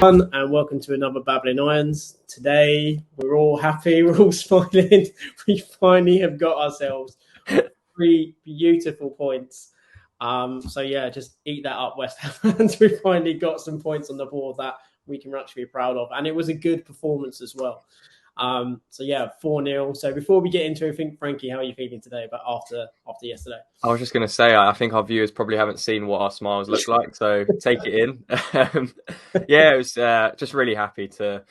And welcome to another Babbling Irons. Today, we're all happy, we're all smiling. We finally have got ourselves 3 beautiful points. Just eat that up, West Ham fans. We finally got some points on the board that we can actually be proud of. And it was a good performance as well. 4-0. So before we get into everything, Frankie, how are you feeling today about after yesterday? I was just going to say, I think our viewers probably haven't seen what our smiles look like, so take it in. It was just really happy to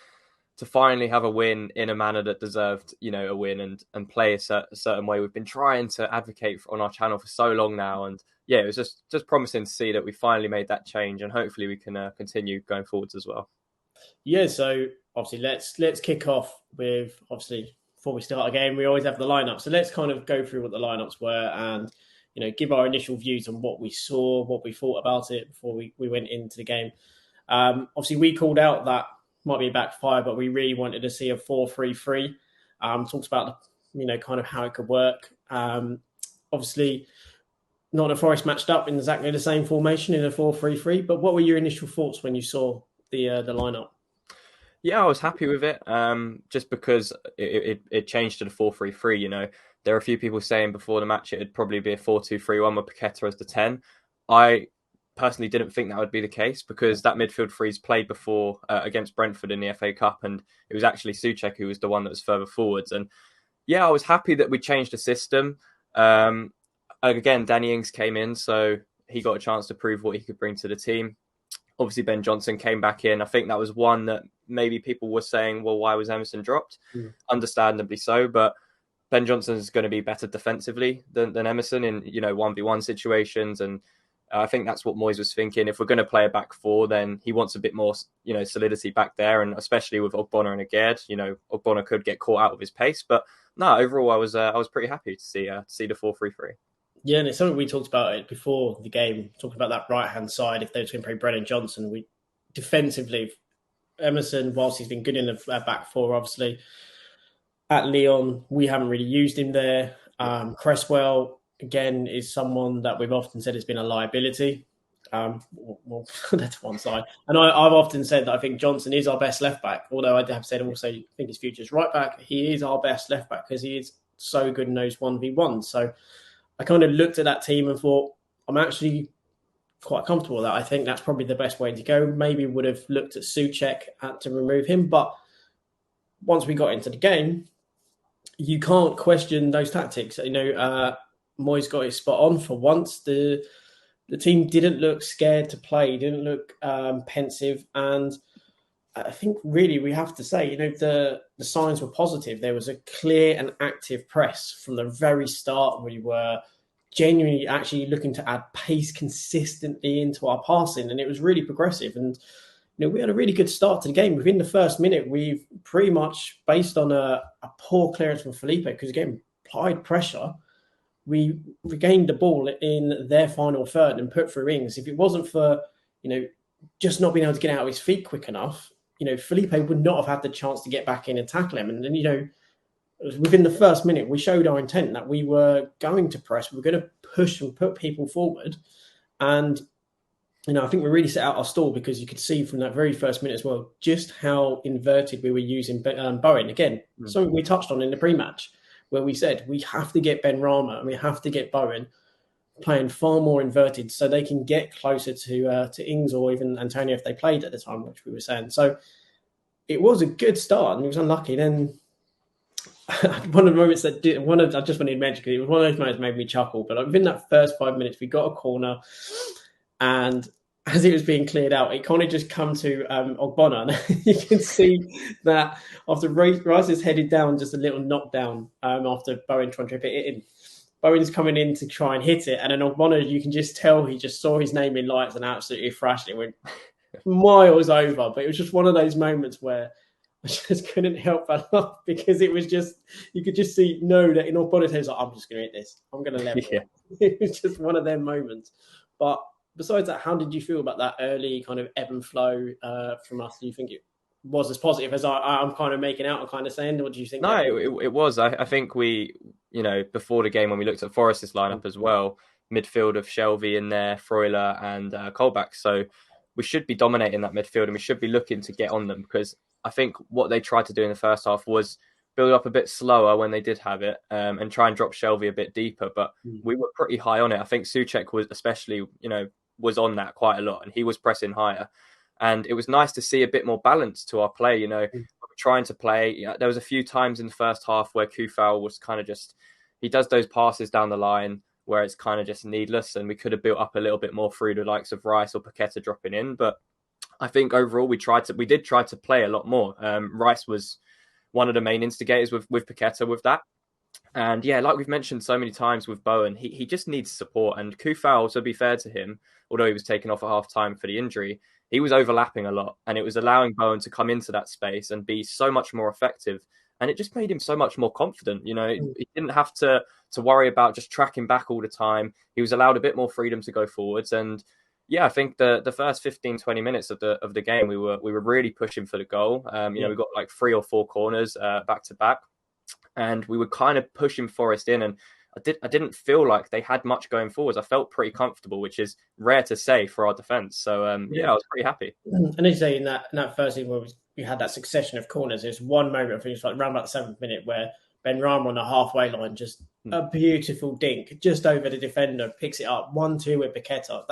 finally have a win in a manner that deserved, a win and play a certain way. We've been trying to advocate on our channel for so long now, and it was just promising to see that we finally made that change, and hopefully we can continue going forwards as well. Yeah, so obviously let's kick off with, obviously, before we start a game, we always have the lineup. So let's kind of go through what the lineups were and, give our initial views on what we saw, what we thought about it before we went into the game. Obviously, we called out that might be a backfire, but we really wanted to see a 4-3-3. Talked about, kind of how it could work. Obviously, Nottingham Forest matched up in exactly the same formation in a 4-3-3. But what were your initial thoughts when you saw the lineup? Yeah, I was happy with it, just because it changed to the 4-3-3. There are a few people saying before the match it'd probably be a 4-2-3-1 with Paqueta as the 10. I personally didn't think that would be the case because that midfield three's played before against Brentford in the FA Cup, and it was actually Souček who was the one that was further forwards. And I was happy that we changed the system. Again, Danny Ings came in, so he got a chance to prove what he could bring to the team. Obviously, Ben Johnson came back in. I think that was one that maybe people were saying, well, why was Emerson dropped? Understandably so, but Ben Johnson is going to be better defensively than Emerson in 1v1 situations, and I think that's what Moyes was thinking. If we're going to play a back four, then he wants a bit more solidity back there, and especially with Ogbonna and Agard, Ogbonna could get caught out of his pace. But no, overall, I was pretty happy to see the 4-3-3. Yeah, and it's something we talked about it before the game, talking about that right-hand side. If they were going to play Brennan Johnson, we defensively, Emerson, whilst he's been good in the back four, obviously, at Lyon, we haven't really used him there. Cresswell, again, is someone that we've often said has been a liability. Well, that's one side. And I've often said that I think Johnson is our best left-back, although I have said also I think his future is right-back. He is our best left-back because he is so good in those 1v1. So I kind of looked at that team and thought, I'm actually quite comfortable with that. I think that's probably the best way to go. Maybe would have looked at Souček to remove him. But once we got into the game, you can't question those tactics. Moyes got his spot on for once. The team didn't look scared to play, didn't look pensive. And I think really we have to say, the signs were positive. There was a clear and active press from the very start. We were genuinely actually looking to add pace consistently into our passing, and it was really progressive. And we had a really good start to the game. Within the first minute, we've pretty much, based on a poor clearance from Felipe, because again, applied pressure, we regained the ball in their final third and put through Ings. If it wasn't for, just not being able to get out of his feet quick enough, Felipe would not have had the chance to get back in and tackle him. And then, within the first minute, we showed our intent that we were going to press, we were going to push and put people forward. And, I think we really set out our stall because you could see from that very first minute as well, just how inverted we were using Bowen. Again, something we touched on in the pre-match, where we said we have to get Ben Rama and we have to get Bowen playing far more inverted so they can get closer to Ings or even Antonio if they played at the time, which we were saying. So it was a good start and it was unlucky. Then one of the moments I just wanted to mention, because it was one of those moments that made me chuckle, but within that first 5 minutes, we got a corner and as it was being cleared out, it kind of just come to Ogbonna. And you can see that after Rice is headed down, just a little knockdown after Bowen trying to hit it in. Bowen's coming in to try and hit it, and then Ogbonna, you can just tell he just saw his name in lights and absolutely thrashed it. It went miles over, but it was just one of those moments where I just couldn't help but laugh because it was just, you could just that in Ogbonna's head, he's like, I'm just going to hit this. I'm going to level it. It was just one of them moments. But besides that, how did you feel about that early kind of ebb and flow from us? Do you think it was as positive as I'm kind of making out and kind of saying? What do you think? No, it was. I think we, before the game when we looked at Forest's lineup as well, midfield of Shelvey in there, Freuler and Colback. So we should be dominating that midfield and we should be looking to get on them, because I think what they tried to do in the first half was build up a bit slower when they did have it, and try and drop Shelvey a bit deeper. But we were pretty high on it. I think Souček was especially, was on that quite a lot, and he was pressing higher. And it was nice to see a bit more balance to our play. Trying to play. There was a few times in the first half where Kufal was kind of just, he does those passes down the line where it's kind of just needless, and we could have built up a little bit more through the likes of Rice or Paqueta dropping in. But I think overall we did try to play a lot more. Rice was one of the main instigators with Paqueta with that. And yeah, like we've mentioned so many times with Bowen, he just needs support. And Kufal, to be fair to him, although he was taken off at half time for the injury, he was overlapping a lot, and it was allowing Bowen to come into that space and be so much more effective. And it just made him so much more confident. He didn't have to worry about just tracking back all the time. He was allowed a bit more freedom to go forwards. And yeah, I think the first 15, 20 minutes of the game, we were really pushing for the goal. We got like 3 or 4 corners back to back, and we were kind of pushing Forest in. And I didn't feel like they had much going forwards. I felt pretty comfortable, which is rare to say for our defence. So I was pretty happy. And as you say, in that first thing where we had that succession of corners, there's one moment, I think it's like around about the 7th minute, where Benrahma on the halfway line, just a beautiful dink just over the defender, picks it up, 1-2 with Paqueta.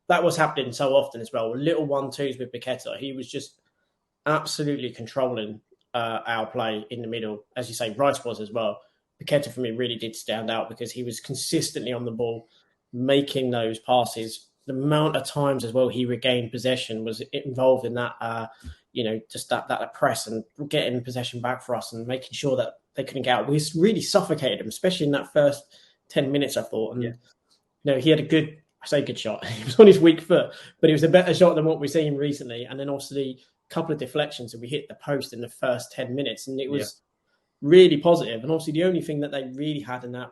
That was happening so often as well. Little 1-2s with Paqueta. He was just absolutely controlling our play in the middle. As you say, Rice was as well. Paqueta for me really did stand out because he was consistently on the ball, making those passes. The amount of times as well he regained possession was involved in that, just that press and getting possession back for us and making sure that they couldn't get out. We really suffocated him, especially in that first 10 minutes, I thought. And, he had a good shot. He was on his weak foot, but it was a better shot than what we've seen recently. And then obviously a couple of deflections and we hit the post in the first 10 minutes. And it was really positive. And obviously the only thing that they really had in that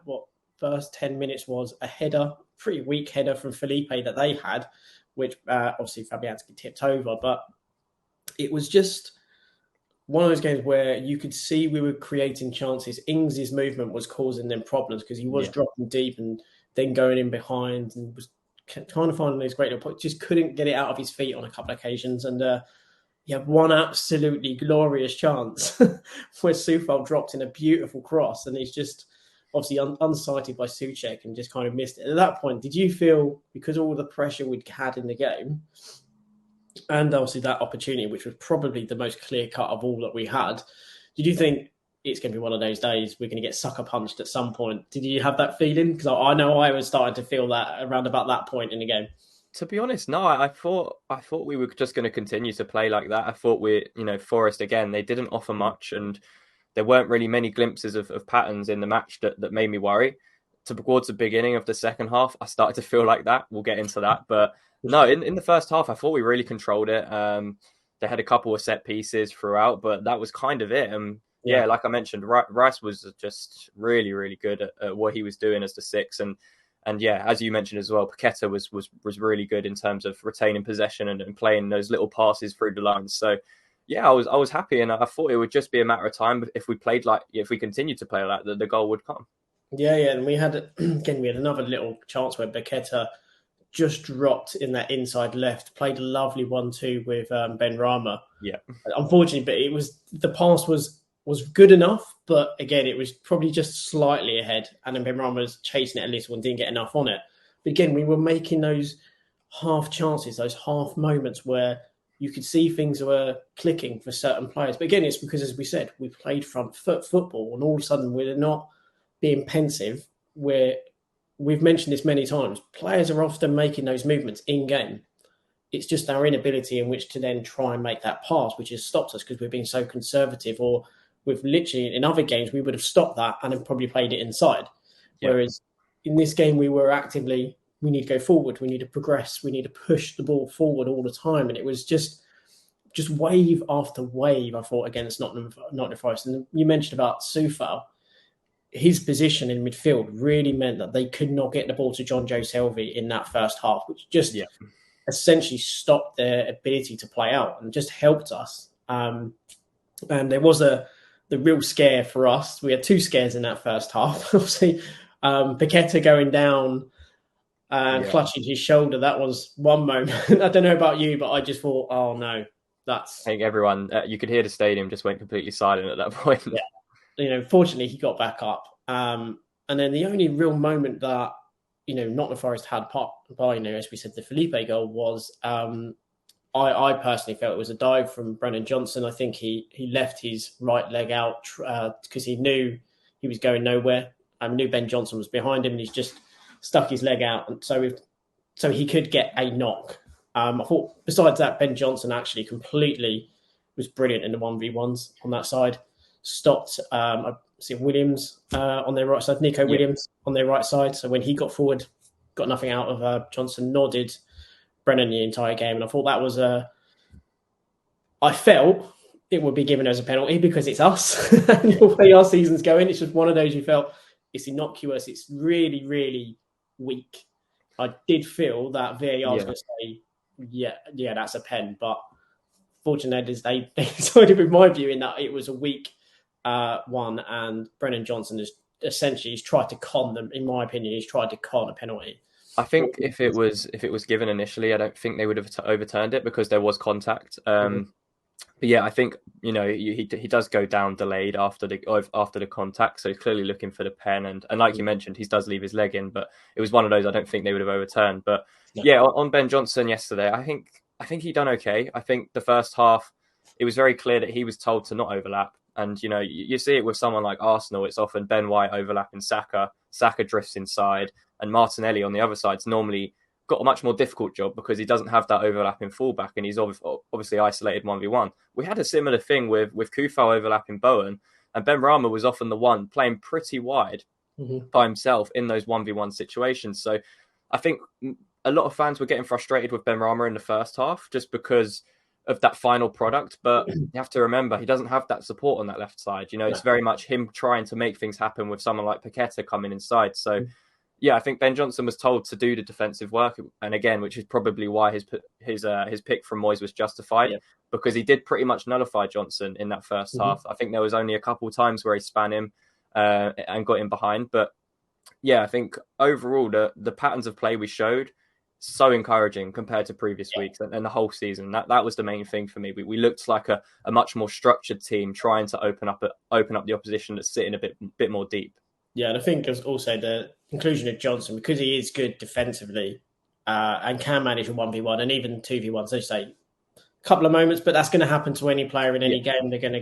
first 10 minutes was a header, pretty weak header from Felipe that they had, which obviously Fabianski tipped over. But it was just one of those games where you could see we were creating chances. Ings' movement was causing them problems because he was dropping deep and then going in behind and was trying to find those great points. Just couldn't get it out of his feet on a couple of occasions. And you have one absolutely glorious chance where Soufal dropped in a beautiful cross, and he's just obviously unsighted by Souček and just kind of missed it. At that point, did you feel, because of all the pressure we'd had in the game, and obviously that opportunity, which was probably the most clear cut of all that we had, did you think it's going to be one of those days we're going to get sucker punched at some point? Did you have that feeling? Because I know I was starting to feel that around about that point in the game. To be honest, no. I thought we were just going to continue to play like that. I thought Forest again, they didn't offer much, and there weren't really many glimpses of patterns in the match that made me worry. Towards the beginning of the second half, I started to feel like that. We'll get into that, but no, in the first half, I thought we really controlled it. They had a couple of set pieces throughout, but that was kind of it. Yeah, like I mentioned, Rice was just really, really good at what he was doing as the 6, and yeah, as you mentioned as well, Paqueta was really good in terms of retaining possession and playing those little passes through the lines. So yeah, I was happy, and I thought it would just be a matter of time if we continued to play like that, the goal would come. Yeah, and we had another little chance where Paqueta just dropped in that inside left, played a lovely 1-2 with Benrahma. Yeah, unfortunately, but the pass was good enough, but again, it was probably just slightly ahead, and then Benrahma was chasing it a little and didn't get enough on it. But again, we were making those half chances, those half moments where you could see things were clicking for certain players. But again, it's because, as we said, we played front foot football, and all of a sudden we're not being pensive. We've mentioned this many times. Players are often making those movements in game. It's just our inability in which to then try and make that pass, which has stopped us because we've been so conservative. Or we've literally, in other games, we would have stopped that and then probably played it inside. Yep. Whereas in this game, we were actively, we need to go forward. We need to progress. We need to push the ball forward all the time. And it was just wave after wave, I thought, against Nottingham Forest. And you mentioned about Soufal. His position in midfield really meant that they could not get the ball to John Joe Shelvey in that first half, which just essentially stopped their ability to play out and just helped us. And there was the real scare for us. We had 2 scares in that first half. Obviously, Paqueta going down Yeah, clutching his shoulder. That was one moment. I don't know about you, but I just thought, oh no, I that's think everyone, you could hear the stadium just went completely silent at that point. yeah. Fortunately, he got back up. And then the only real moment that Nottingham Forest had part by as we said, the Felipe goal was. I personally felt it was a dive from Brennan Johnson. I think he left his right leg out because he knew he was going nowhere. I knew Ben Johnson was behind him, and he's just stuck his leg out, and so he could get a knock. I thought besides that, Ben Johnson actually completely was brilliant in the 1v1s on that side. Stopped I see Williams on their right side, Nico Yeah, Williams on their right side. So when he got forward, got nothing out of Johnson, nor did Brennan the entire game. And I thought that was I felt it would be given as a penalty because it's us. And yeah, the way our season's going, it's just one of those you felt it's innocuous. It's really, really weak. I did feel that VAR was yeah. going to say, yeah, that's a pen. But fortunately, they sided with my view in that it was a weak one. And Brennan Johnson has essentially he's tried to con them. In my opinion, he's tried to con a penalty. I think if it was given initially, I don't think they would have overturned it because there was contact. Mhm. But yeah, I think he does go down delayed after the contact, so he's clearly looking for the pen, and like you mentioned, he does leave his leg in, but it was one of those I don't think they would have overturned. But No. yeah, on Ben Johnson yesterday, I think he done okay. I think the first half, it was very clear that he was told to not overlap, and you see it with someone like Arsenal. It's often Ben White overlapping Saka, Saka drifts inside, and Martinelli on the other side's normally got a much more difficult job because he doesn't have that overlapping fullback and he's obviously isolated 1v1. We had a similar thing with Kufal overlapping Bowen, and Ben Rama was often the one playing pretty wide Mm-hmm. by himself in those 1v1 situations. So I think a lot of fans were getting frustrated with Ben Rama in the first half just because of that final product. But you have to remember, he doesn't have that support on that left side. It's No. very much him trying to make things happen with someone like Paqueta coming inside. So yeah, I think Ben Johnson was told to do the defensive work, and again, which is probably why his pick from Moyes was justified Yeah. because he did pretty much nullify Johnson in that first Mm-hmm. half. I think there was only a couple of times where he span him and got in behind, but yeah, I think overall the patterns of play we showed so encouraging compared to previous Yeah. weeks and the whole season. That was the main thing for me. We looked like a much more structured team trying to open up the opposition that's sitting a bit more deep. Yeah, and I think there's also the inclusion of Johnson because he is good defensively and can manage a 1v1 and even 2v1. So, say a couple of moments, but that's going to happen to any player in Yeah, any game. They're going to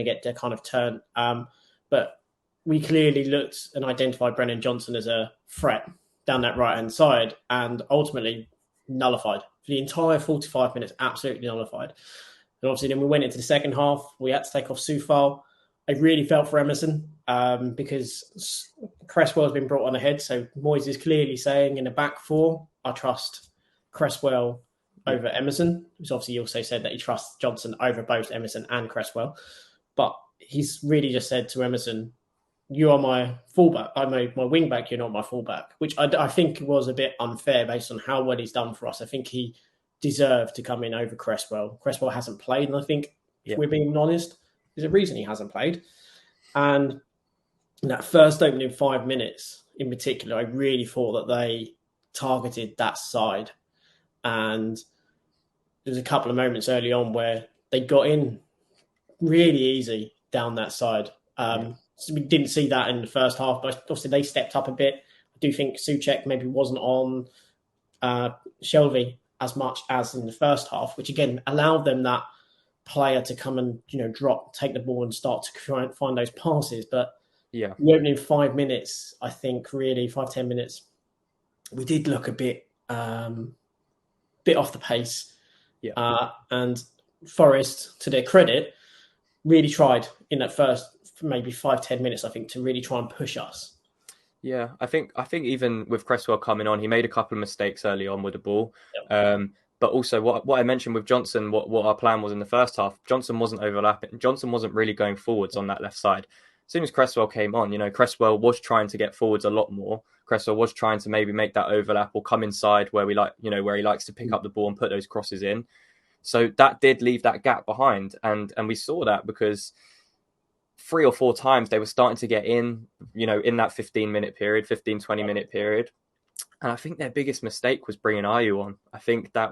get their kind of turn. But we clearly looked and identified Brennan Johnson as a threat down that right hand side and ultimately nullified for the entire 45 minutes, absolutely nullified. And obviously, then we went into the second half. We had to take off Soufal. I really felt for Emerson because Cresswell has been brought on ahead. So Moyes is clearly saying in the back four, I trust Cresswell over Emerson. Because obviously, he also said that he trusts Johnson over both Emerson and Cresswell. But he's really just said to Emerson, you are my fullback. I'm my wing back. You're not my fullback, which I think was a bit unfair based on how well he's done for us. I think he deserved to come in over Cresswell. Cresswell hasn't played, and I think if yeah, we're being honest, there's a reason he hasn't played. And in that first opening 5 minutes in particular, I really thought that they targeted that side. And there was a couple of moments early on where they got in really easy down that side. yeah, So we didn't see that in the first half, but obviously they stepped up a bit. I do think Souček maybe wasn't on Shelby as much as in the first half, which again allowed them that player to come and drop, take the ball and start to try and find those passes. But yeah. the opening 5 minutes, I think really 5-10 minutes, we did look a bit off the pace. Yeah. And Forest, to their credit, really tried in that first maybe 5-10 minutes, I think, to really try and push us. Yeah, I think even with Cresswell coming on, he made a couple of mistakes early on with the ball. Yep. But also what I mentioned with Johnson, what our plan was in the first half, Johnson wasn't overlapping. Johnson wasn't really going forwards on that left side. As soon as Cresswell came on, Cresswell was trying to get forwards a lot more. Cresswell was trying to maybe make that overlap or come inside where where he likes to pick up the ball and put those crosses in. So that did leave that gap behind, and we saw that because 3 or 4 times they were starting to get in that 15-20 minute period. And I think their biggest mistake was bringing Ayew on. I think that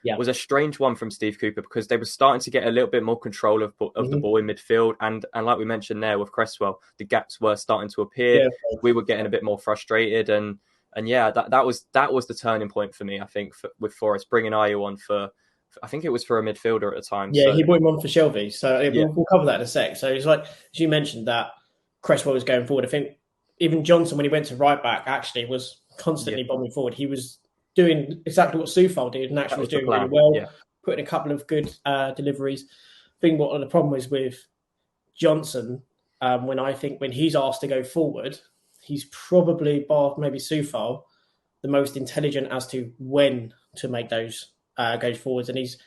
Yeah. was a strange one from Steve Cooper because they were starting to get a little bit more control of the Hmm. ball in midfield, and like we mentioned there with Cresswell, the gaps were starting to appear. Yeah. We were getting a bit more frustrated, and yeah, that was the turning point for me. I think with Forest bringing Ayew on for I think it was for a midfielder at the time. Yeah, So he brought him on for Shelby. So yeah, we'll cover that in a sec. So it's like, as you mentioned, that Cresswell was going forward. I think even Johnson, when he went to right back, actually was yeah, constantly bombing forward. He was doing exactly what Soufal did and that actually was was the doing really plan. well, Yeah, putting a couple of good deliveries. I think what the problem is with Johnson, when he's asked to go forward, he's probably, bar maybe Soufal, the most intelligent as to when to make those goes forwards, and he's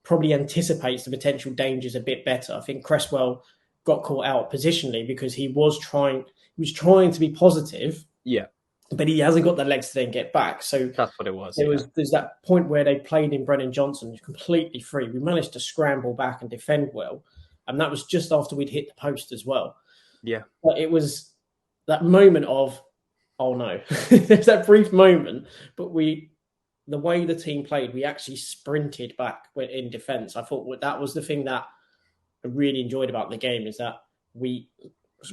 probably anticipates the potential dangers a bit better. I think Cresswell got caught out positionally because he was trying to be positive, yeah, but he hasn't got the legs to then get back. So that's what it was. Yeah, there's that point where they played in Brennan Johnson completely free. We managed to scramble back and defend well, and that was just after we'd hit the post as well. yeah, But it was that moment of, oh no, there's that brief moment, but the way the team played, we actually sprinted back in defence. I thought that was the thing that I really enjoyed about the game, is that we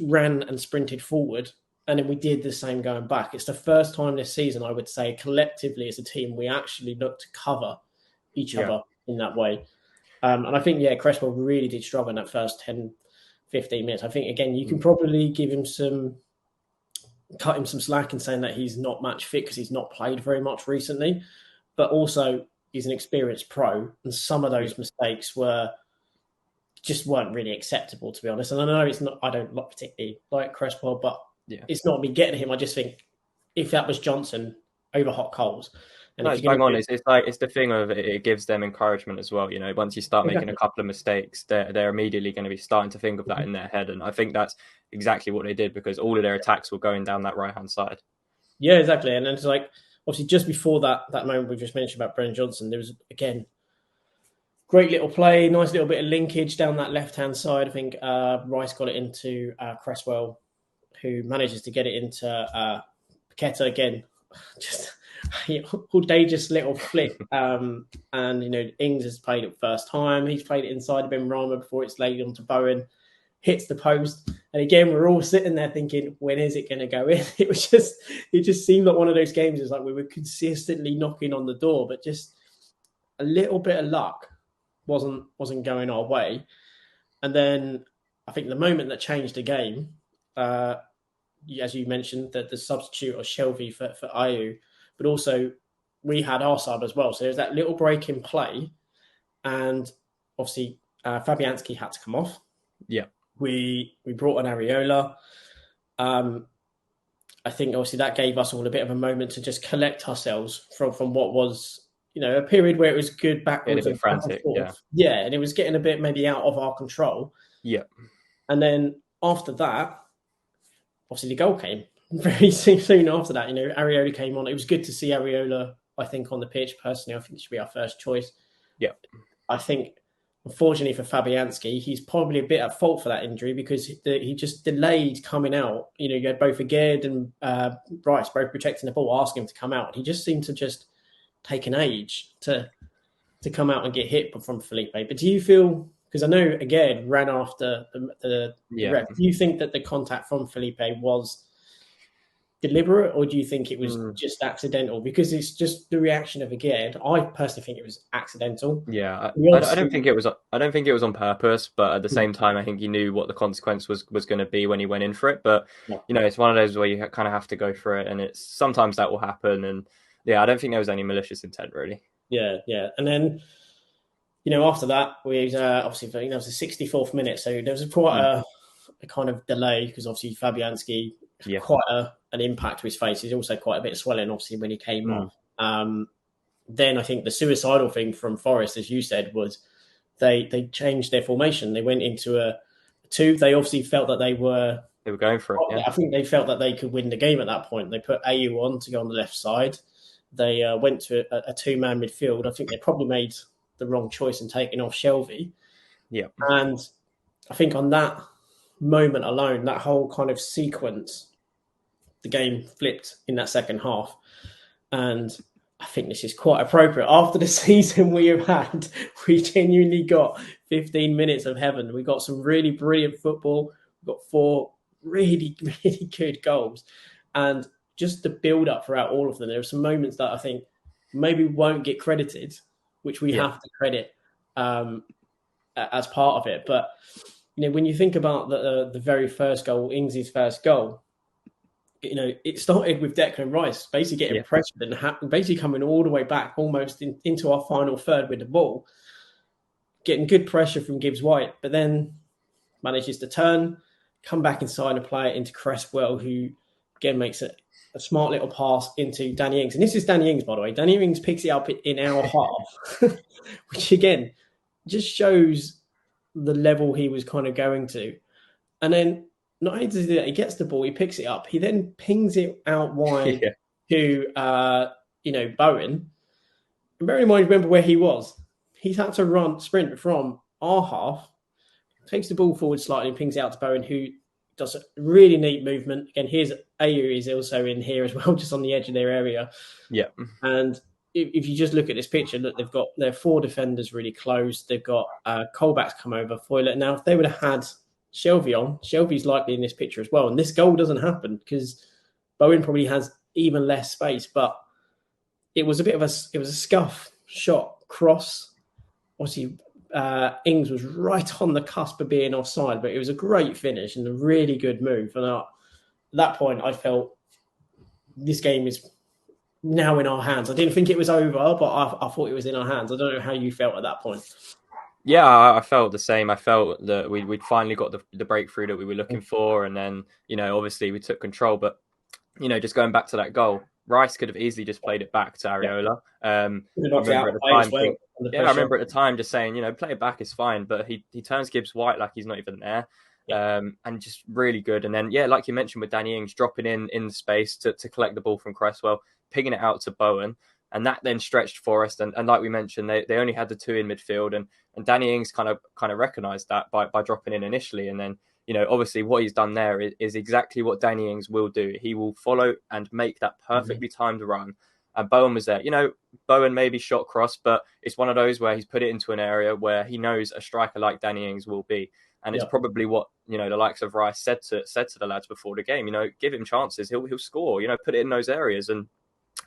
ran and sprinted forward, and then we did the same going back. It's the first time this season, I would say, collectively as a team, we actually looked to cover each yeah. other in that way. And I think, yeah, Cresswell really did struggle in that first 10, 15 minutes. I think, again, you can probably cut him some slack in saying that he's not match fit because he's not played very much recently, but also he's an experienced pro, and some of Yeah. those mistakes weren't really acceptable, to be honest. And I know it's not, I don't particularly like Cresswell, but Yeah. it's not me getting him. I just think if that was Johnson, over hot coals, and No, if it's you're going bang to on. do It's like it's the thing of it gives them encouragement as well. Once you start making a exactly. couple of mistakes, they're immediately going to be starting to think of that in their head, and I think that's exactly what they did because all of their attacks were going down that right hand side. Yeah, exactly. And then it's like, obviously just before that moment we just mentioned about Brennan Johnson, there was again great little play, nice little bit of linkage down that left hand side. I think Rice got it into Cresswell, who manages to get it into Paqueta again. Just audacious little flick. And, Ings has played it first time. He's played it inside of Ben Rama before it's laid onto Bowen, hits the post. And again, we're all sitting there thinking, when is it going to go in? It just seemed like one of those games. It's like we were consistently knocking on the door, but just a little bit of luck wasn't going our way. And then I think the moment that changed the game, as you mentioned, that the substitute of Shelby for Ayew, but also we had our sub as well. So there's that little break in play, and obviously Fabianski had to come off. Yeah, We brought on Areola. I think obviously that gave us all a bit of a moment to just collect ourselves from what was a period where it was good getting a backwards bit and back and frantic. Yeah, forth. Yeah, and it was getting a bit maybe out of our control. yeah, And then after that, obviously the goal came very soon after that. Areola came on. It was good to see Areola, I think, on the pitch. Personally, I think he should be our first choice. yeah, I think, unfortunately for Fabianski, he's probably a bit at fault for that injury because he just delayed coming out. You had both Aged and Rice both protecting the ball, asking him to come out. He just seemed to just take an age to come out and get hit from Felipe. But do you feel, because I know again ran after the yeah. ref, do you think that the contact from Felipe was deliberate, or do you think it was Mm. just accidental? Because it's just the reaction of again. I personally think it was accidental. Yeah, I don't Obviously, think it was. I don't think it was on purpose, but at the same time, I think he knew what the consequence was going to be when he went in for it. But yeah, it's one of those where you kind of have to go for it, and it's sometimes that will happen. And yeah, I don't think there was any malicious intent really. yeah, yeah. And then after that, we obviously it was the 64th minute, so there was quite Mm. a kind of delay because obviously Fabianski had Yeah. quite an impact to his face. He's also quite a bit of swelling, obviously, when he came Mm. off. Then I think the suicidal thing from Forest, as you said, was they changed their formation. They went into a two. They obviously felt that they were. They were going for it. Yeah. I think they felt that they could win the game at that point. They put AU on to go on the left side. They went to a two-man midfield. I think they probably made the wrong choice in taking off Shelby. Yeah. And I think on that moment alone, that whole kind of sequence, the game flipped in that second half. And I think this is quite appropriate. After the season we have had, we genuinely got 15 minutes of heaven. We got some really brilliant football. We got 4 really, really good goals. And just the build up throughout all of them, there are some moments that I think maybe won't get credited, which we Yeah, have to credit as part of it. But when you think about the very first goal, Ings' first goal, it started with Declan Rice basically getting yeah, pressured and basically coming all the way back almost into our final third with the ball, getting good pressure from Gibbs White, but then manages to turn, come back inside and play it into Cresswell, who again makes a smart little pass into Danny Ings. And this is Danny Ings, by the way. Danny Ings picks it up in our half, which again just shows the level he was kind of going to. And then not only does he do that, he gets the ball, he picks it up, he then pings it out wide yeah, to Bowen. And bear in mind, remember where he was. He's had to sprint from our half, takes the ball forward slightly and pings it out to Bowen, who does a really neat movement. Again, here's Ayew is also in here as well, just on the edge of their area. yeah, And if you just look at this picture, look, they've got their 4 defenders really close. They've got Colback's come over, Foylet. Now, if they would have had Shelby on, Shelby's likely in this picture as well. And this goal doesn't happen because Bowen probably has even less space. But it was a scuff shot cross. Obviously, Ings was right on the cusp of being offside, but it was a great finish and a really good move. And at that point, I felt this game is now in our hands. I didn't think it was over, but I thought it was in our hands. I don't know how you felt at that point. yeah. I felt the same. I felt that we'd finally got the breakthrough that we were looking for, and then obviously we took control. But just going back to that goal, Rice could have easily just played it back to Areola. I remember at the time, I remember at the time just saying, play it back is fine, but he turns Gibbs White like he's not even there. Yeah. And just really good. And then, like you mentioned with Danny Ings dropping in the space to collect the ball from Cresswell, picking it out to Bowen. And that then stretched Forest. And like we mentioned, they only had the 2 in midfield. And Danny Ings kind of recognised that by dropping in initially. And then, obviously what he's done there is exactly what Danny Ings will do. He will follow and make that perfectly timed run. And Bowen was there. Bowen maybe shot cross, but it's one of those where he's put it into an area where he knows a striker like Danny Ings will be. And it's probably what, the likes of Rice said to the lads before the game, give him chances. He'll score, put it in those areas. And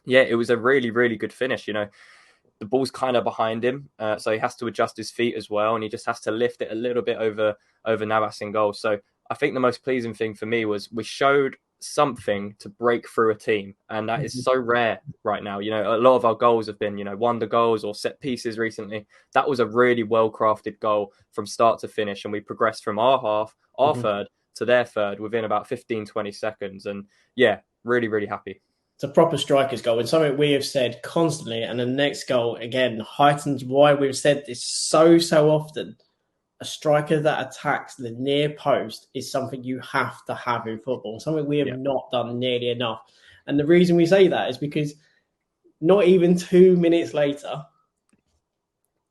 yeah, it was a really, really good finish. The ball's kind of behind him. So he has to adjust his feet as well. And he just has to lift it a little bit over Navas in goal. So I think the most pleasing thing for me was we showed something to break through a team. And that is so rare right now. A lot of our goals have been, wonder goals or set pieces recently. That was a really well-crafted goal from start to finish. And we progressed from our half, our third, to their third within about 15, 20 seconds. And yeah, really, really happy. It's a proper striker's goal and something we have said constantly. And the next goal, again, heightens why we've said this so often. A striker that attacks the near post is something you have to have in football, something we have not done nearly enough. And the reason we say that is because not even 2 minutes later,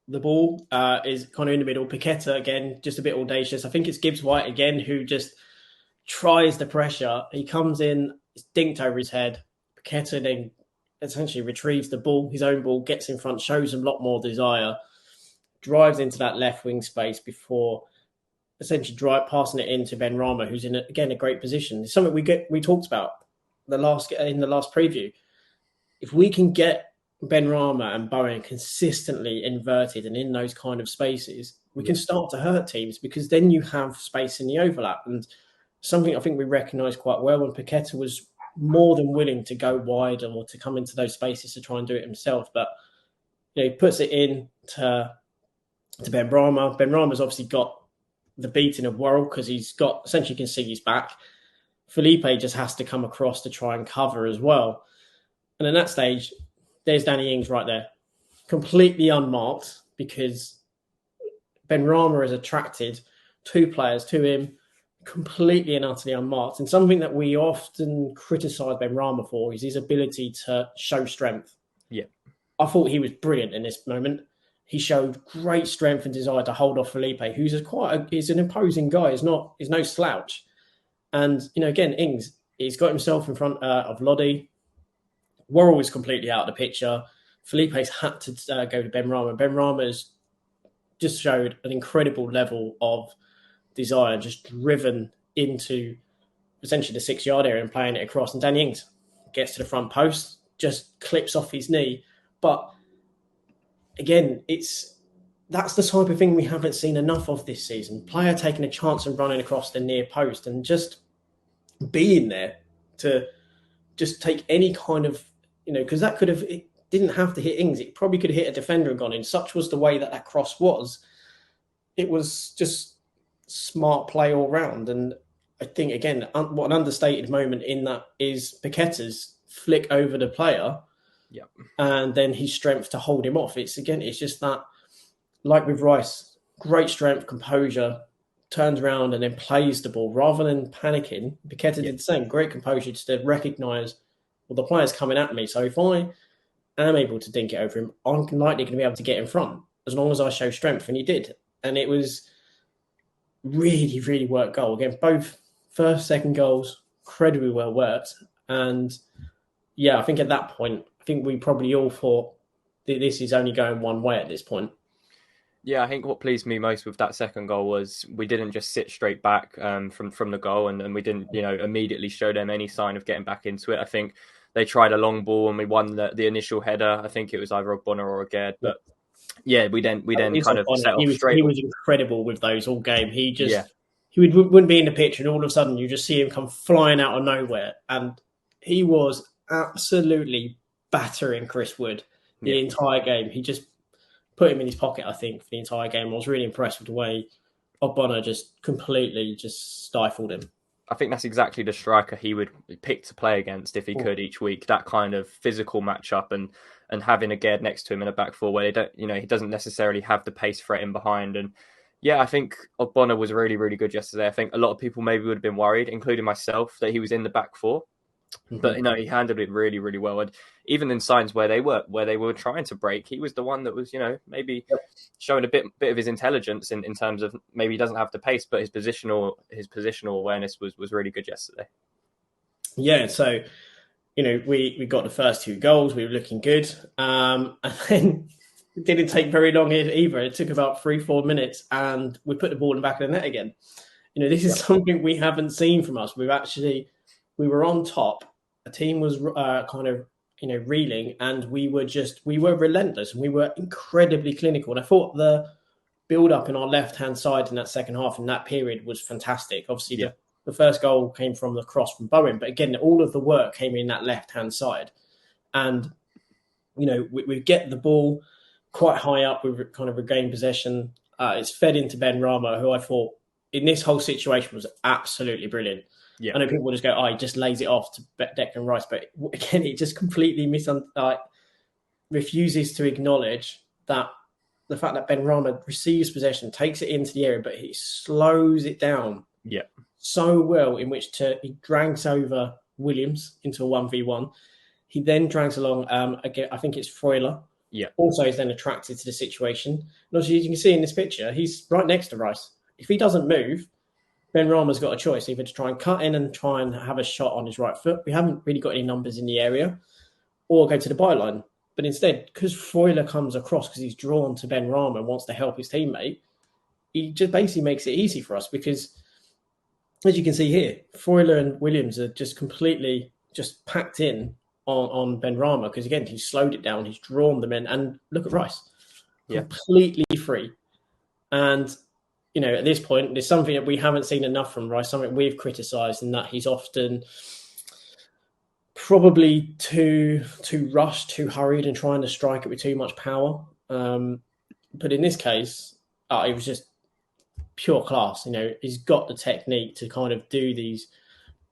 the ball is kind of in the middle. Paqueta, again, just a bit audacious. I think it's Gibbs White again who just tries the pressure. He comes in, it's dinked over his head. Paqueta then essentially retrieves the ball, his own ball, gets in front, shows him a lot more desire, drives into that left wing space before essentially passing it into Ben Rama, who's in a great position. It's something we talked about in the last preview. If we can get Ben Rama and Bowen consistently inverted and in those kind of spaces, we can start to hurt teams because then you have space in the overlap. And something I think we recognised quite well when Paqueta was more than willing to go wide or to come into those spaces to try and do it himself. But he puts it in to Ben Rama. Ben Rama's obviously got the beating of Worrell because he's got, essentially you can see his back. Felipe just has to come across to try and cover as well. And in that stage, there's Danny Ings right there, completely unmarked because Ben Rama has attracted 2 players to him, completely and utterly unmarked. And something that we often criticise Ben Rama for is his ability to show strength. Yeah. I thought he was brilliant in this moment. He showed great strength and desire to hold off Felipe, who's he's an imposing guy. He's no slouch. And, again, Ings, he's got himself in front of Lodi, Worrell is completely out of the picture. Felipe's had to go to Benrahma. Benrahma's just showed an incredible level of desire, just driven into essentially the 6 yard area and playing it across. And Danny Ings gets to the front post, just clips off his knee. But again, that's the type of thing we haven't seen enough of this season. Player taking a chance and running across the near post and just being there to just take any kind of, because that could have, it didn't have to hit Ings. It probably could have hit a defender and gone in. Such was the way that cross was. It was just smart play all round. And I think, again, what an understated moment in that is Paqueta's flick over the player. Yep. And then his strength to hold him off. It's just that, like with Rice, great strength, composure, turns around and then plays the ball rather than panicking. Paqueta did the same, great composure to recognise, well, the player's coming at me. So if I am able to dink it over him, I'm likely going to be able to get in front as long as I show strength. And he did. And it was really, really worked goal. Again, both first, second goals, incredibly well worked. And yeah, I think at that point, I think we probably all thought that this is only going one way at this point. Yeah, I think what pleased me most with that second goal was we didn't just sit straight back from the goal and we didn't, immediately show them any sign of getting back into it. I think they tried a long ball and we won the initial header. I think it was either Ogbonna or Aged, but yeah, we then kind of set off straight. He was incredible with those all game. He wouldn't be in the pitch and all of a sudden you just see him come flying out of nowhere. And he was absolutely battering Chris Wood the entire game. He just put him in his pocket, I think, for the entire game. I was really impressed with the way Ogbonna just completely just stifled him. I think that's exactly the striker he would pick to play against if he could each week. That kind of physical matchup and having Aged next to him in a back four where they don't, he doesn't necessarily have the pace threat in behind. And yeah, I think Ogbonna was really, really good yesterday. I think a lot of people maybe would have been worried, including myself, that he was in the back four. But he handled it really, really well. And even in signs where they were trying to break, he was the one that was, maybe showing a bit of his intelligence in terms of maybe he doesn't have the pace, but his positional awareness was really good yesterday. Yeah, so we got the first 2 goals, we were looking good, and then it didn't take very long either. It took about 3-4 minutes, and we put the ball in the back of the net again. This is something we haven't seen from us. We were on top. The team was kind of, reeling, and we were relentless and we were incredibly clinical. And I thought the build up in our left-hand side in that second half in that period was fantastic. Obviously, the first goal came from the cross from Bowen, but again, all of the work came in that left-hand side. And, we get the ball quite high up. We kind of regain possession. It's fed into Benrahma, who I thought in this whole situation was absolutely brilliant. Yeah. I know people will just go, he just lays it off to Declan Rice. But again, it just completely refuses to acknowledge that the fact that Benrahma receives possession, takes it into the area, but he slows it down so well in which he drags over Williams into a 1v1. He then drags along, again, I think it's Freuler. Yeah. Also is then attracted to the situation. And obviously, you can see in this picture, he's right next to Rice. If he doesn't move, Benrahma's got a choice, either to try and cut in and try and have a shot on his right foot. We haven't really got any numbers in the area, or go to the byline. But instead, because Freuler comes across because he's drawn to Benrahma and wants to help his teammate, he just basically makes it easy for us because, as you can see here, Freuler and Williams are just completely just packed in on Benrahma because, again, he's slowed it down, he's drawn them in. And look at Rice, completely free. And at this point, there's something that we haven't seen enough from Rice, something we've criticised, in that he's often probably too rushed, too hurried, and trying to strike it with too much power. But in this case, it was just pure class. He's got the technique to kind of do these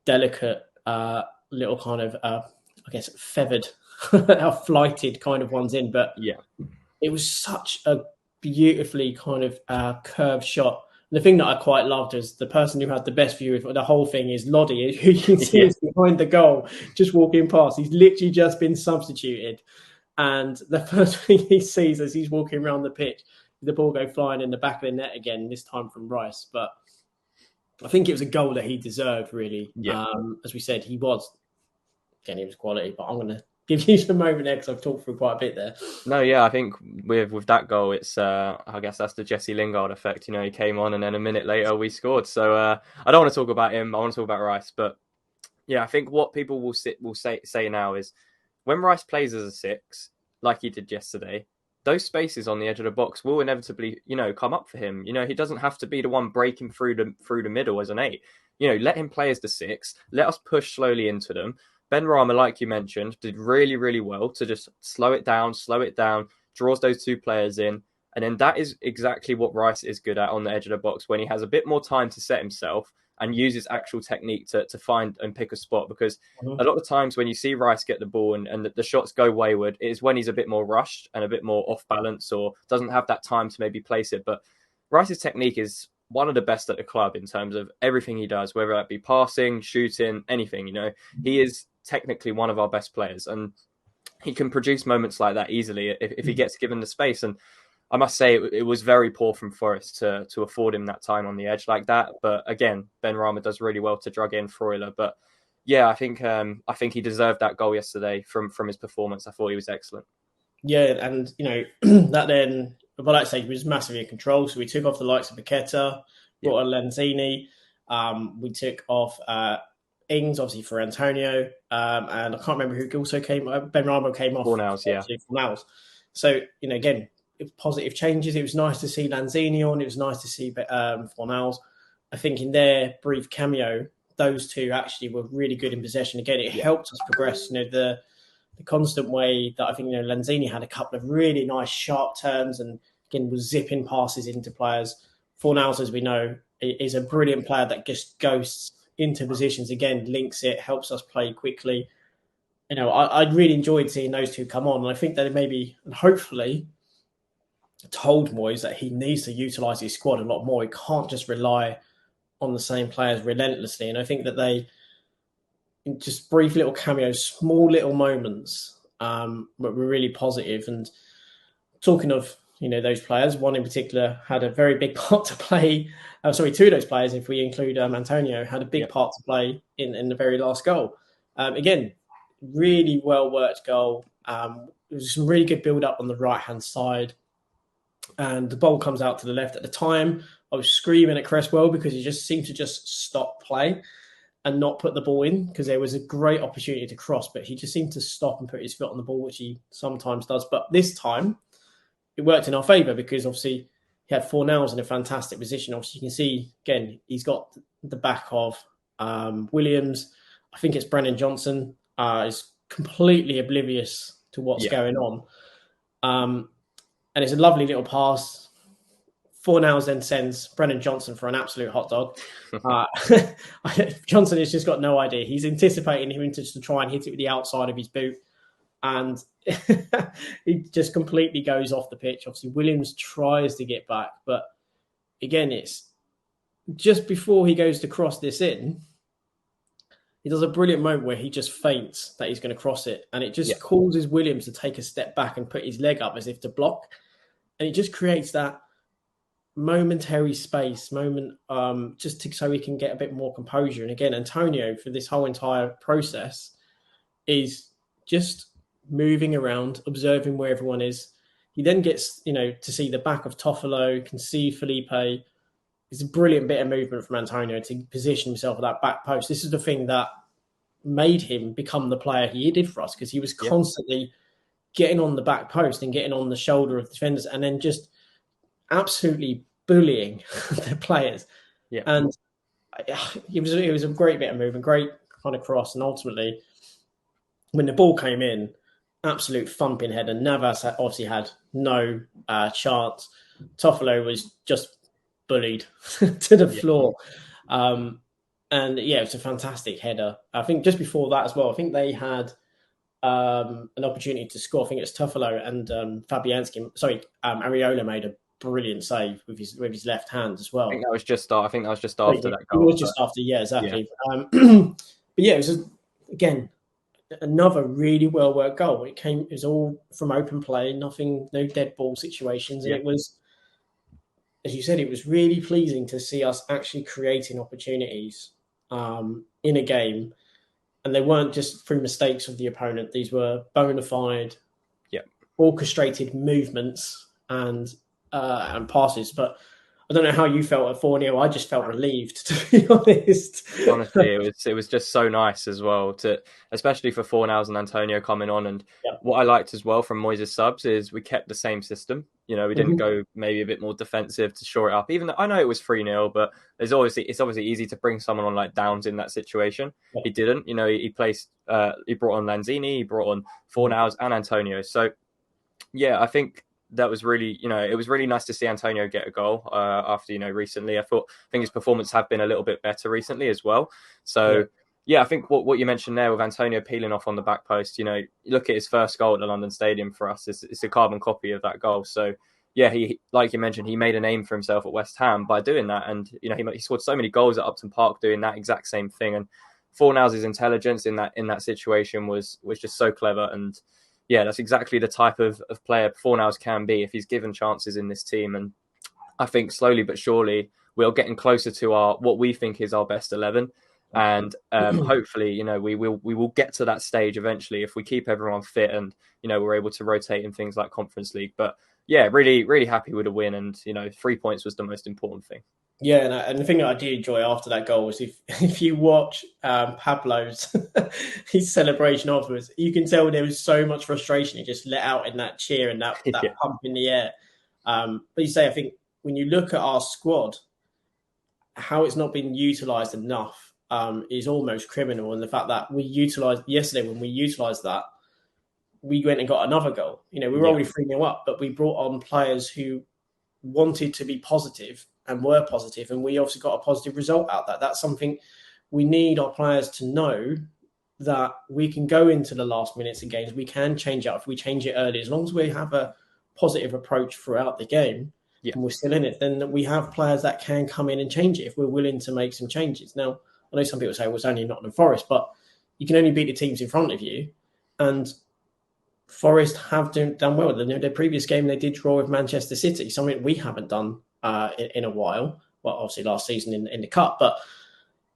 delicate little kind of, feathered, flighted kind of ones in. But it was such a beautifully kind of curved shot. And the thing that I quite loved is the person who had the best view of the whole thing is Loddy, who you can see is behind the goal, just walking past. He's literally just been substituted. And the first thing he sees as he's walking around the pitch, the ball go flying in the back of the net again, this time from Rice. But I think it was a goal that he deserved, really. As we said, he was quality, but I'm going to give you some moment there because I've talked through quite a bit there. No, yeah, I think with that goal, it's I guess that's the Jesse Lingard effect. He came on and then a minute later we scored. So I don't want to talk about him. I want to talk about Rice. But yeah, I think what people will say now is when Rice plays as a six, like he did yesterday, those spaces on the edge of the box will inevitably, come up for him. He doesn't have to be the one breaking through the middle as an eight. Let him play as the six. Let us push slowly into them. Ben Rama, like you mentioned, did really, really well to just slow it down, draws those two players in. And then that is exactly what Rice is good at on the edge of the box when he has a bit more time to set himself and use his actual technique to find and pick a spot. Because a lot of times when you see Rice get the ball and the shots go wayward, it is when he's a bit more rushed and a bit more off balance or doesn't have that time to maybe place it. But Rice's technique is one of the best at the club in terms of everything he does, whether that be passing, shooting, anything. He is technically one of our best players, and he can produce moments like that easily if he gets given the space. And I must say it was very poor from Forest to afford him that time on the edge like that. But again, Ben Rama does really well to drug in Freuler. But yeah, I think he deserved that goal yesterday from his performance. I thought he was excellent. Yeah, and that then, but like I say, he was massively in control. So we took off the likes of Paqueta, brought on Lanzini. We took off Ings, obviously, for Antonio. And I can't remember who also came. Ben Ramo came off. Fornals, yeah. Fornals. So, again, positive changes. It was nice to see Lanzini on. It was nice to see Fornals. I think in their brief cameo, those two actually were really good in possession. Again, it helped us progress. The constant way that I think Lanzini had a couple of really nice sharp turns and again was zipping passes into players. Fornals, as we know, is a brilliant player that just goes into positions again, links it, helps us play quickly. I really enjoyed seeing those two come on, and I think that it maybe and hopefully told Moyes that he needs to utilise his squad a lot more. He can't just rely on the same players relentlessly, and I think that they just brief little cameos, small little moments, but were really positive. And talking of those players, one in particular had a very big part to play. Two of those players, if we include Antonio, had a big part to play in the very last goal. Again, really well worked goal. There was some really good build up on the right hand side, and the ball comes out to the left. At the time, I was screaming at Cresswell because he just seemed to just stop play and not put the ball in because there was a great opportunity to cross, but he just seemed to stop and put his foot on the ball, which he sometimes does. But this time, it worked in our favour because obviously he had Fornals in a fantastic position. Obviously, you can see, again, he's got the back of Williams. I think it's Brennan Johnson is completely oblivious to what's going on. And it's a lovely little pass. Fornals then sends Brennan Johnson for an absolute hot dog. Johnson has just got no idea. He's anticipating him to try and hit it with the outside of his boot. And he just completely goes off the pitch. Obviously, Williams tries to get back. But again, it's just before he goes to cross this in, he does a brilliant moment where he just feints that he's going to cross it. And it just causes Williams to take a step back and put his leg up as if to block. And it just creates that momentary space, so he can get a bit more composure. And again, Antonio, for this whole entire process, is just moving around, observing where everyone is. He then gets, to see the back of Toffolo, can see Felipe. It's a brilliant bit of movement from Antonio to position himself at that back post. This is the thing that made him become the player he did for us, because he was constantly getting on the back post and getting on the shoulder of the defenders and then just absolutely bullying the players. And it was a great bit of movement, great kind of cross. And ultimately, when the ball came in, absolute thumping header. Navas obviously had no chance. Toffolo was just bullied to the floor. And it was a fantastic header. I think just before that as well, I think they had an opportunity to score. I think it's Toffolo and Areola made a brilliant save with his left hand as well. I think that was just after that goal. It was just after, exactly. But it was again another really well worked goal. It was all from open play, no dead ball situations, and it was, as you said, it was really pleasing to see us actually creating opportunities in a game. and they weren't just through mistakes of the opponent. These were bona fide, Yeah. orchestrated movements and passes. But I don't know how you felt at 4-0. I just felt relieved, to be honest. Honestly, it was just so nice as well to, especially for Fornals and Antonio coming on. And Yeah. what I liked as well from Moyes' subs is we kept the same system. You know, we didn't go maybe a bit more defensive to shore it up. Even though I know it was 3-0, but it's obviously easy to bring someone on like Downs in that situation. Yeah. He didn't. You know, he brought on Lanzini, he brought on Fornals and Antonio. So yeah, I think that was really, it was really nice to see Antonio get a goal after, recently. I think his performance have been a little bit better recently as well. So yeah, I think what you mentioned there with Antonio peeling off on the back post, you look at his first goal at the London Stadium for us, it's a carbon copy of that goal. So yeah, he, like you mentioned, he made a name for himself at West Ham by doing that. And, he scored so many goals at Upton Park doing that exact same thing. And Fornals' intelligence in that situation was just so clever. And yeah, that's exactly the type of player Fornals can be if he's given chances in this team. And I think slowly but surely we're getting closer to what we think is our best 11. And hopefully, we will get to that stage eventually if we keep everyone fit and, we're able to rotate in things like Conference League. But yeah, really, really happy with the win. And, 3 points was the most important thing. Yeah, and the thing that I did enjoy after that goal was if you watch Pablo's his celebration afterwards, you can tell there was so much frustration he just let out in that cheer and that Yeah. pump in the air. But you say, I think when you look at our squad, how it's not been utilised enough is almost criminal. And the fact that we utilised yesterday, when we utilised that, we went and got another goal. We were already 3-0 up, but we brought on players who wanted to be positive and were positive, and we obviously got a positive result out of that. That's something we need our players to know, that we can go into the last minutes of games. We can change it if we change it early. As long as we have a positive approach throughout the game and we're still in it, then we have players that can come in and change it if we're willing to make some changes. Now, I know some people say, well, it's only Nottingham Forest, but you can only beat the teams in front of you. And Forest have done well. Their previous game, they did draw with Manchester City, something we haven't done in a while. Well, obviously last season in the cup, but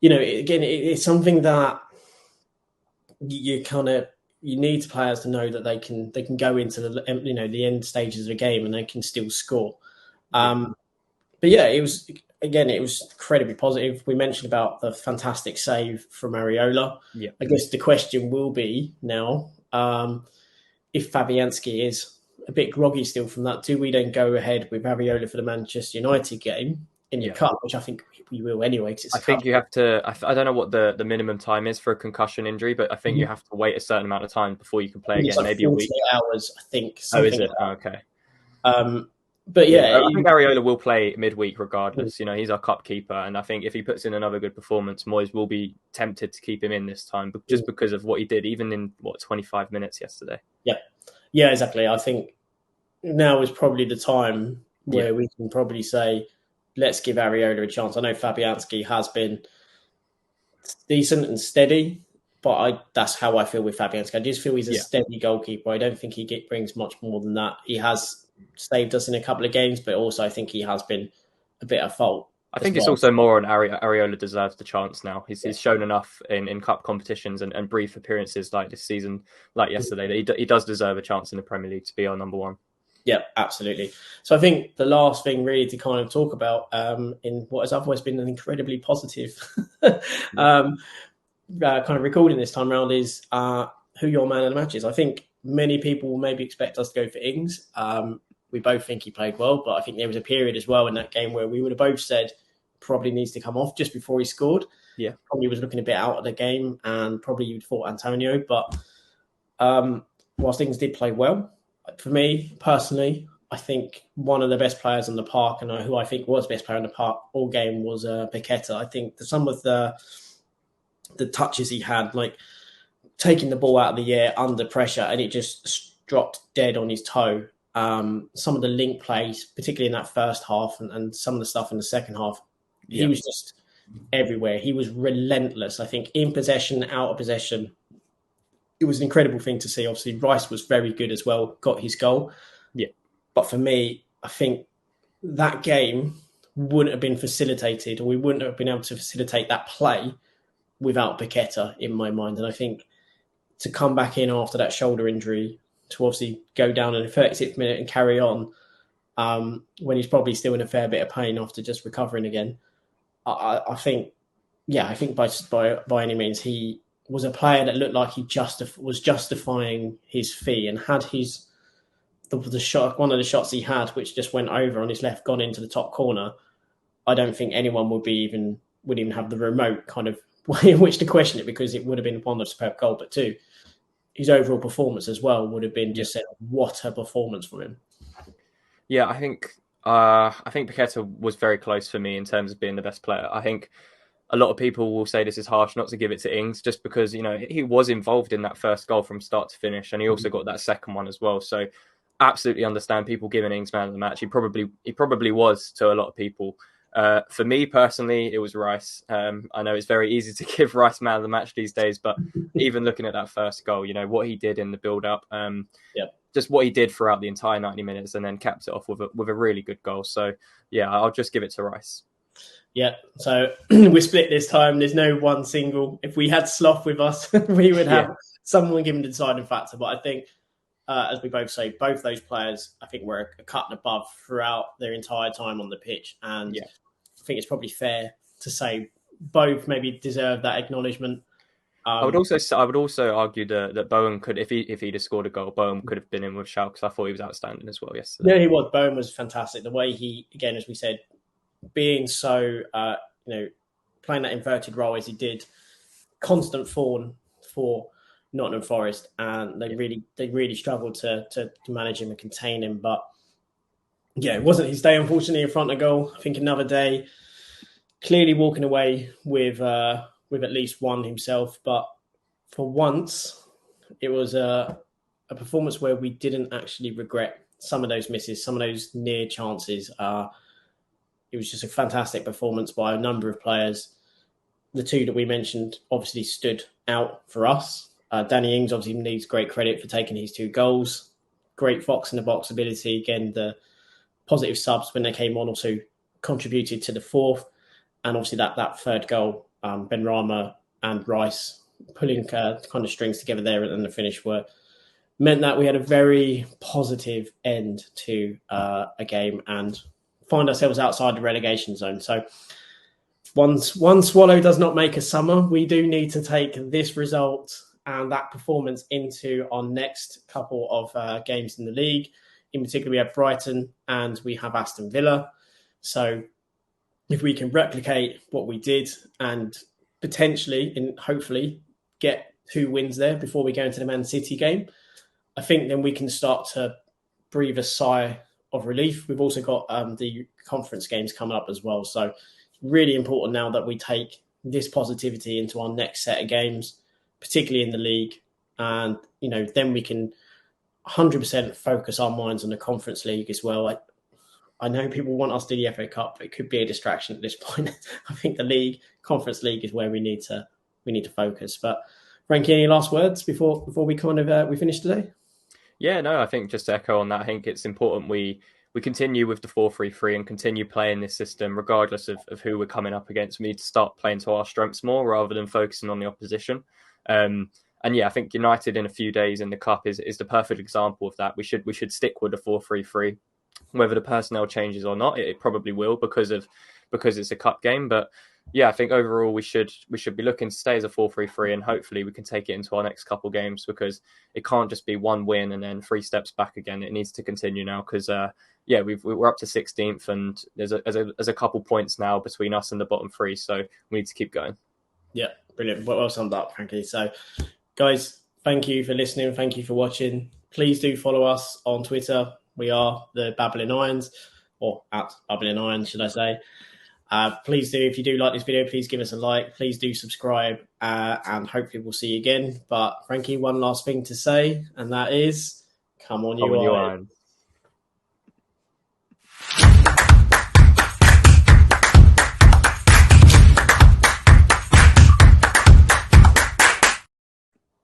again, it's something that you need players to know that they can go into the end stages of the game and they can still score. But yeah, it was incredibly positive. We mentioned about the fantastic save from Areola. Yeah. I guess the question will be now, if Fabianski is a bit groggy still from that, do we then go ahead with Areola for the Manchester United game in the cup, which I think we will anyway? Cause I think you have to. I don't know what the minimum time is for a concussion injury, but I think you have to wait a certain amount of time before you can play again. Like maybe a week. Hours, I think. Oh, is it? Like okay. But yeah, I think Areola will play midweek regardless. He's our cup keeper, and I think if he puts in another good performance, Moyes will be tempted to keep him in this time, but just because of what he did, even in 25 minutes yesterday. Yeah, exactly. I think now is probably the time where we can probably say, let's give Areola a chance. I know Fabianski has been decent and steady, but that's how I feel with Fabianski. I just feel he's a steady goalkeeper. I don't think he brings much more than that. He has saved us in a couple of games, but also I think he has been a bit at fault. I think it's also more on Areola deserves the chance now. He's shown enough in cup competitions and brief appearances like this season, like yesterday, that he does deserve a chance in the Premier League to be our number one. Yeah, absolutely. So I think the last thing really to kind of talk about in what has otherwise been an incredibly positive kind of recording this time around is who your man of the match is. I think many people will maybe expect us to go for Ings. We both think he played well, but I think there was a period as well in that game where we would have both said probably needs to come off just before he scored. Yeah. Probably was looking a bit out of the game and probably you'd thought Antonio, but whilst Ings did play well, for me personally, I think one of the best players on the park and who I think was best player on the park all game was Paqueta. I think some of the touches he had, like taking the ball out of the air under pressure and it just dropped dead on his toe. Some of the link plays, particularly in that first half and some of the stuff in the second half, he was just everywhere. He was relentless. I think in possession, out of possession, it was an incredible thing to see. Obviously, Rice was very good as well, got his goal. Yeah. But for me, I think that game wouldn't have been facilitated or we wouldn't have been able to facilitate that play without Paqueta in my mind. And I think to come back in after that shoulder injury, to obviously go down in the 36th minute and carry on when he's probably still in a fair bit of pain after just recovering again. I think, I think by any means, he was a player that looked like he was justifying his fee, and had the shot, one of the shots he had, which just went over on his left, gone into the top corner, I don't think anyone would even have the remote kind of way in which to question it, because it would have been one, a superb goal, but two, his overall performance as well would have been just said, what a performance from him. Yeah, I think Paqueta was very close for me in terms of being the best player. I think a lot of people will say this is harsh not to give it to Ings, just because, you know, he was involved in that first goal from start to finish, and he also got that second one as well. So absolutely understand people giving Ings man of the match. He probably was to a lot of people. For me personally, it was Rice. I know it's very easy to give Rice man of the match these days, but even looking at that first goal, you know, what he did in the build-up, just what he did throughout the entire 90 minutes, and then capped it off with a really good goal. So, yeah, I'll just give it to Rice. Yeah, so we're split this time. There's no one single. If we had Sloth with us, we would have someone given the deciding factor. But I think, as we both say, both those players, I think, were a cut and above throughout their entire time on the pitch. And I think it's probably fair to say both maybe deserve that acknowledgement. I would also argue that Bowen could, if he'd have scored a goal, Bowen could have been in with shout, because I thought he was outstanding as well yesterday. Yeah, he was. Bowen was fantastic. The way he, again, as we said, being so, playing that inverted role as he did, constant thorn for Nottingham Forest, and they really struggled to manage him and contain him. But it wasn't his day, unfortunately, in front of goal. I think another day, clearly walking away with at least one himself. But for once, it was a performance where we didn't actually regret some of those misses, some of those near chances. It was just a fantastic performance by a number of players. The two that we mentioned obviously stood out for us. Danny Ings obviously needs great credit for taking his 2 goals. Great Fox in the box ability. Again, the positive subs when they came on also contributed to the 4th. And obviously that 3rd goal, Ben Rama and Rice pulling kind of strings together there, and the finish meant that we had a very positive end to a game and find ourselves outside the relegation zone. So one swallow does not make a summer. We do need to take this result and that performance into our next couple of games in the league. In particular, we have Brighton and we have Aston Villa. So if we can replicate what we did and potentially and hopefully get 2 wins there before we go into the Man City game, I think then we can start to breathe a sigh of relief. We've also got the conference games coming up as well. So it's really important now that we take this positivity into our next set of games, particularly in the league. And, then we can 100% focus our minds on the Conference League as well. I know people want us to do the FA Cup, but it could be a distraction at this point. I think the Conference League is where we need to focus. But Frankie, any last words before we kind of we finish today? Yeah, no, I think just to echo on that, I think it's important we continue with the 4-3-3 and continue playing this system regardless of who we're coming up against. We need to start playing to our strengths more rather than focusing on the opposition. And I think United in a few days in the Cup is the perfect example of that. We should stick with the 4-3-3. Whether the personnel changes or not, it probably will because it's a cup game. But I think overall we should be looking to stay as a 4-3-3, and hopefully we can take it into our next couple games, because it can't just be 1 win and then 3 steps back again. It needs to continue now, because we're up to 16th, and there's a couple points now between us and the bottom 3, so we need to keep going. Yeah, brilliant. Well summed up, Frankie. So, guys, thank you for listening. Thank you for watching. Please do follow us on Twitter. We are the Babbling Irons, or at Babbling Irons, should I say. Please do, if you do like this video, please give us a like. Please do subscribe, and hopefully we'll see you again. But Frankie, one last thing to say, and that is, come on, you Irons.